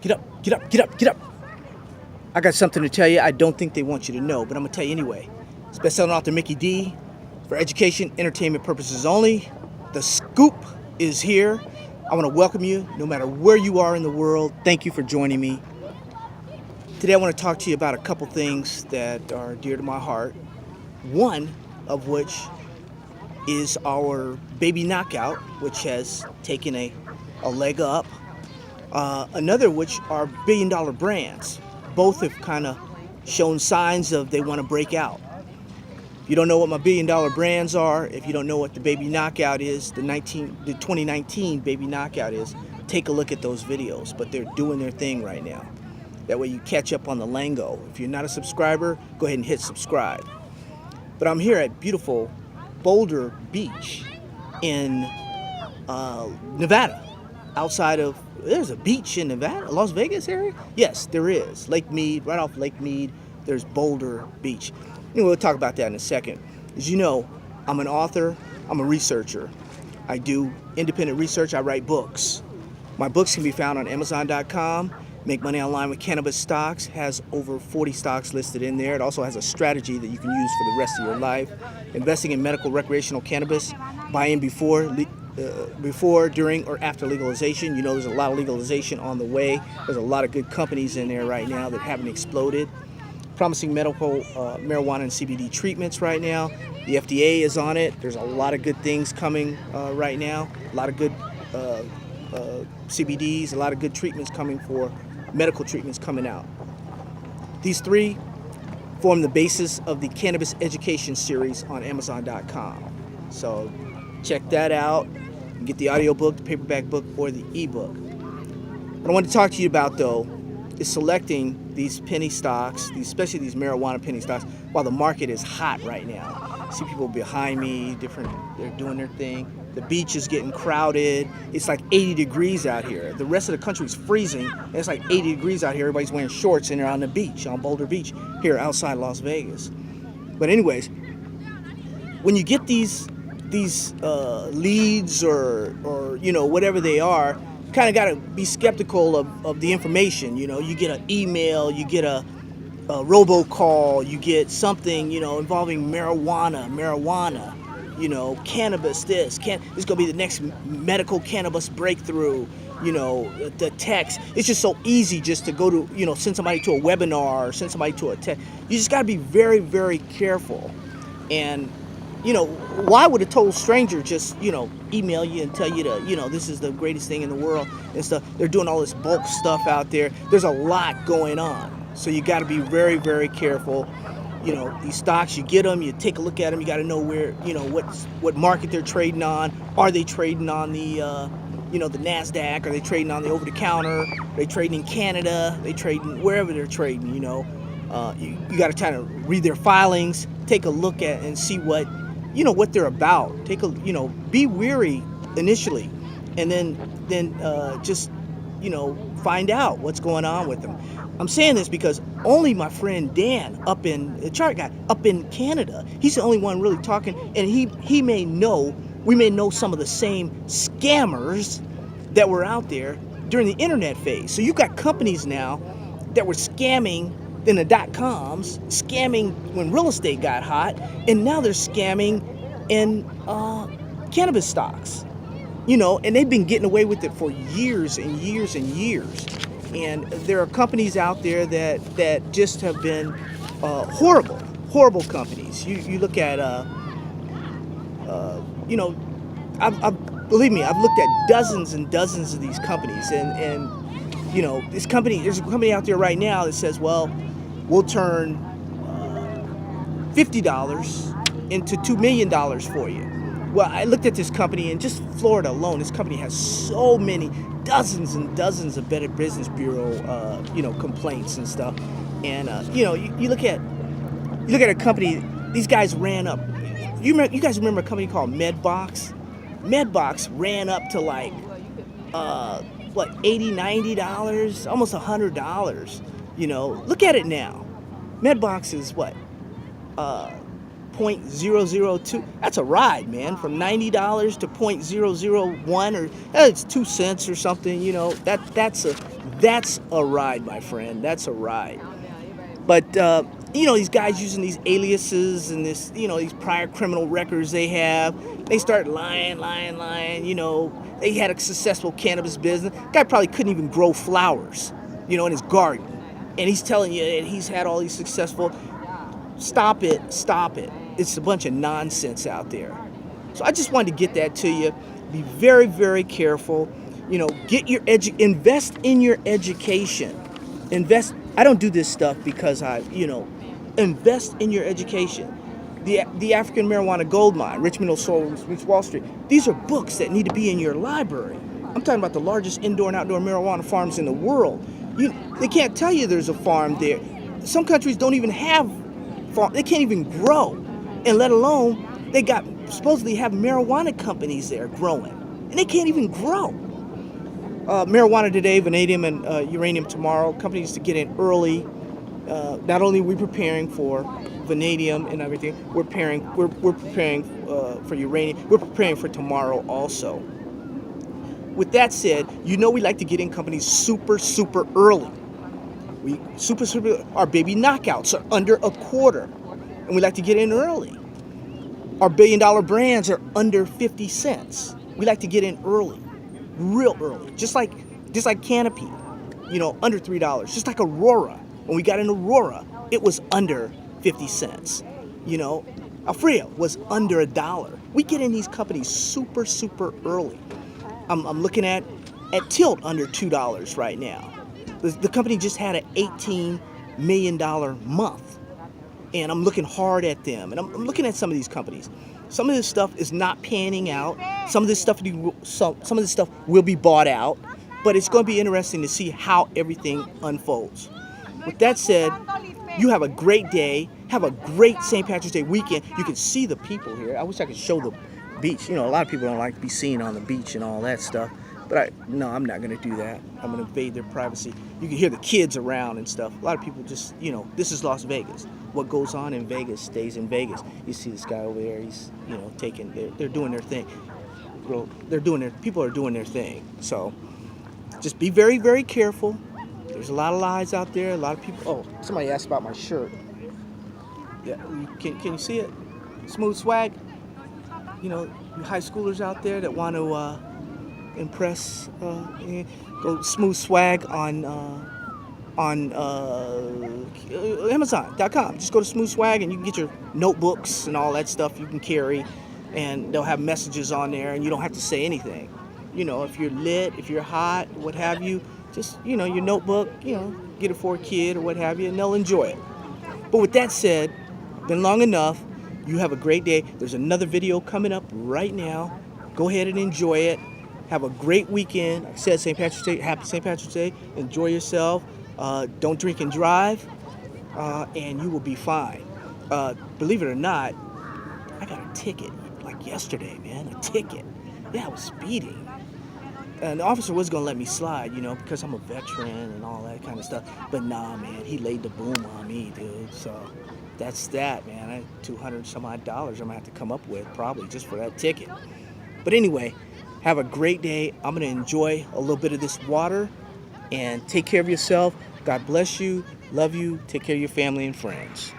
Get up, get up, get up, get up. I got something to tell you I don't think they want you to know, but I'm going to tell you anyway. It's best-selling author Mickey D. For education, entertainment purposes only. The Scoop is here. I want to welcome you no matter where you are in the world. Thank you for joining me. Today I want to talk to you about a couple things that are dear to my heart. One of which is our baby knockout, which has taken a leg up. Another which are billion-dollar brands. Both have kind of shown signs of they want to break out. If you don't know what my billion-dollar brands are, if you don't know what the baby knockout is, the 2019 baby knockout is, take a look at those videos. But they're doing their thing right now. That way you catch up on the lingo. If you're not a subscriber, go ahead and hit subscribe. But I'm here at beautiful Boulder Beach in Nevada. Outside of, there's a beach in Nevada, Las Vegas area? Yes, there is. Lake Mead, right off Lake Mead, there's Boulder Beach. Anyway, we'll talk about that in a second. As you know, I'm an author, I'm a researcher. I do independent research, I write books. My books can be found on Amazon.com. Make Money Online with Cannabis Stocks has over 40 stocks listed in there. It also has a strategy that you can use for the rest of your life. Investing in medical recreational cannabis, buy in before, during, or after legalization. You know there's a lot of legalization on the way. There's a lot of good companies in there right now that haven't exploded. Promising medical marijuana and CBD treatments right now. The FDA is on it. There's a lot of good things coming right now. A lot of good CBDs, a lot of good treatments coming for medical treatments coming out. These three form the basis of the Cannabis Education Series on Amazon.com. So check that out. Get the audiobook, the paperback book, or the ebook. What I want to talk to you about, though, is selecting these penny stocks, especially these marijuana penny stocks, while the market is hot right now. I see people behind me, they're doing their thing. The beach is getting crowded. It's like 80 degrees out here. The rest of the country is freezing, and it's like 80 degrees out here. Everybody's wearing shorts, and they're on the beach, on Boulder Beach, here outside Las Vegas. But anyways, when you get these leads or you know, whatever they are, you kind of got to be skeptical of the information. You know, you get an email, you get a robocall, you get something, you know, involving marijuana, you know, cannabis, this is going to be the next medical cannabis breakthrough, you know, the text. It's just so easy just to go to, you know, send somebody to a webinar or send somebody to a text. You just got to be very, very careful. And, you know, why would a total stranger just, you know, email you and tell you to, you know, this is the greatest thing in the world and stuff. They're doing all this bulk stuff out there. There's a lot going on. So you got to be very, very careful. You know, these stocks, you get them, you take a look at them, you got to know where, you know, what market they're trading on. Are they trading on the, you know, the NASDAQ? Are they trading on the over-the-counter? Are they trading in Canada? Are they trading wherever they're trading, you know? You got to kind of read their filings, take a look at and see what, you know, what they're about. You know, be weary initially, and then just, you know, find out what's going on with them. I'm saying this because only my friend Dan the chart guy up in Canada, he's the only one really talking, and we may know some of the same scammers that were out there during the internet phase. So you've got companies now that were scamming in the .coms, scamming when real estate got hot, and now they're scamming in cannabis stocks. You know, and they've been getting away with it for years and years and years. And there are companies out there that just have been horrible companies. You look at, you know, believe me, I've looked at dozens and dozens of these companies, and you know, there's a company out there right now that says, well, we'll turn $50 into $2 million for you. Well, I looked at this company, and just Florida alone, this company has so many, dozens and dozens of Better Business Bureau, you know, complaints and stuff. And you know, you look at a company. These guys ran up. You guys remember a company called Medbox? Medbox ran up to like what, $80, $90, almost $100. You know, look at it now. Medbox is what, .002. That's a ride, man. From $90 to .001, or it's 2 cents or something. You know, that's a ride, my friend. That's a ride. But you know, these guys using these aliases and this, you know, these prior criminal records they have, they start lying. You know, they had a successful cannabis business. Guy probably couldn't even grow flowers, you know, in his garden, and he's telling you that he's had all these successful. Stop it. It's a bunch of nonsense out there. So I just wanted to get that to you. Be very, very careful. You know, invest in your education. I don't do this stuff because invest in your education. The African Marijuana Gold Mine, Rich Mineral Soul, Reach Wall Street. These are books that need to be in your library. I'm talking about the largest indoor and outdoor marijuana farms in the world. They can't tell you there's a farm there. Some countries don't even have farm. They can't even grow, and let alone they supposedly have marijuana companies there growing, and they can't even grow. Marijuana today, vanadium, and uranium tomorrow. Companies to get in early. Not only are we preparing for vanadium and everything, we're preparing for uranium. We're preparing for tomorrow also. With that said, you know we like to get in companies super early. Our baby knockouts are under a quarter, and we like to get in early. Our billion-dollar brands are under 50 cents. We like to get in early, real early, just like Canopy, you know, under $3. Just like Aurora. When we got in Aurora, it was under 50 cents. You know, Alfredo was under $1. We get in these companies super early. I'm looking at Tilt under $2 right now. The company just had an $18 million month, and I'm looking hard at them. And I'm looking at some of these companies. Some of this stuff is not panning out. Some of this stuff will be bought out, but it's going to be interesting to see how everything unfolds. With that said, you have a great day. Have a great St. Patrick's Day weekend. You can see the people here. I wish I could show the beach. You know, a lot of people don't like to be seen on the beach and all that stuff. But I'm not going to do that. I'm going to invade their privacy. You can hear the kids around and stuff. A lot of people just, you know, this is Las Vegas. What goes on in Vegas stays in Vegas. You see this guy over there. He's, you know, they're doing their thing. Well, people are doing their thing. So just be very, very careful. There's a lot of lies out there. A lot of people. Oh, somebody asked about my shirt. Yeah, can you see it? Smooth Swag. You know, you high schoolers out there that want to impress, go Smooth Swag on Amazon.com. Just go to Smooth Swag and you can get your notebooks and all that stuff you can carry, and they'll have messages on there, and you don't have to say anything. You know, if you're lit, if you're hot, what have you, just, you know, your notebook, you know, get it for a kid or what have you, and they'll enjoy it. But with that said, been long enough. You have a great day. There's another video coming up right now. Go ahead and enjoy it. Have a great weekend. Like I said, St. Patrick's Day. Happy St. Patrick's Day. Enjoy yourself. Don't drink and drive, and you will be fine. Believe it or not, I got a ticket like yesterday, man. A ticket. Yeah, I was speeding. And the officer was going to let me slide, you know, because I'm a veteran and all that kind of stuff. But nah, man, he laid the boom on me, dude. So that's that, man. $200 some odd I'm going to have to come up with probably just for that ticket. But anyway, have a great day. I'm going to enjoy a little bit of this water, and take care of yourself. God bless you. Love you. Take care of your family and friends.